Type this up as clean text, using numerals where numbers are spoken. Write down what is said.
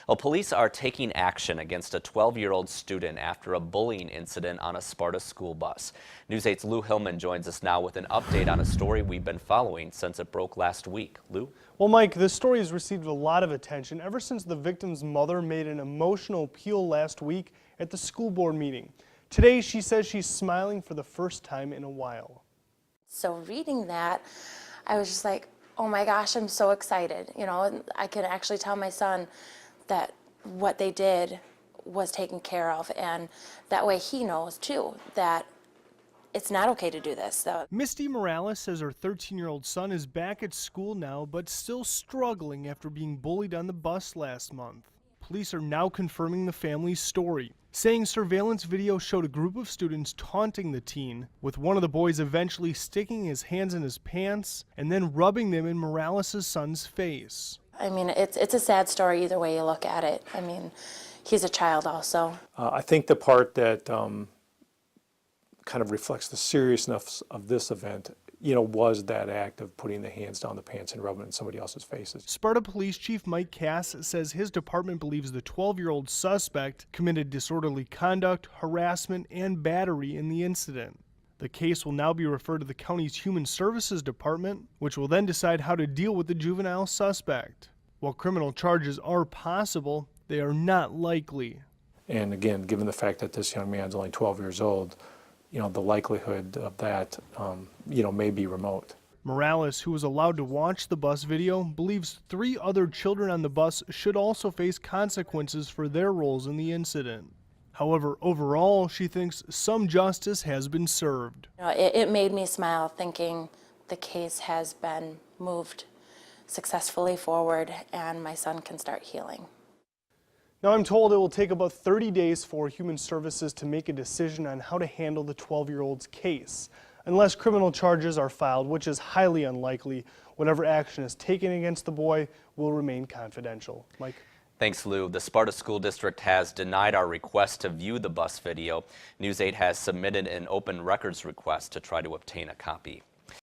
Well, police are taking action against a 12-year-old student after a bullying incident on a Sparta school bus. News 8's Lou Hillman joins us now with an update on a story we've been following since it broke last week. Lou? Well, Mike, this story has received a lot of attention ever since the victim's mother made an emotional appeal last week at the school board meeting. Today, she says she's smiling for the first time in a while. So reading that, I was just like, oh my gosh, I'm so excited. You know, I could actually tell my son that what they did was taken care of, and that way he knows too that it's not okay to do this. So Misty Morales says her 13-year-old son is back at school now, but still struggling after being bullied on the bus last month. Police are now confirming the family's story, saying surveillance video showed a group of students taunting the teen, with one of the boys eventually sticking his hands in his pants and then rubbing them in Morales' son's face. I mean, it's a sad story either way you look at it. I mean, he's a child also. I think the part that kind of reflects the seriousness of this event, was that act of putting the hands down the pants and rubbing it in somebody else's faces. Sparta Police Chief Mike Cass says his department believes the 12-year-old suspect committed disorderly conduct, harassment, and battery in the incident. The case will now be referred to the county's Human Services Department, which will then decide how to deal with the juvenile suspect. While criminal charges are possible, they are not likely. And again, given the fact that this young man's only 12 years old, the likelihood of that, may be remote. Morales, who was allowed to watch the bus video, believes 3 other children on the bus should also face consequences for their roles in the incident. However, overall, she thinks some justice has been served. It made me smile thinking the case has been moved successfully forward and my son can start healing. Now, I'm told it will take about 30 days for Human Services to make a decision on how to handle the 12-year-old's case. Unless criminal charges are filed, which is highly unlikely, whatever action is taken against the boy will remain confidential. Mike? Thanks, Lou. The Sparta School District has denied our request to view the bus video. News 8 has submitted an open records request to try to obtain a copy.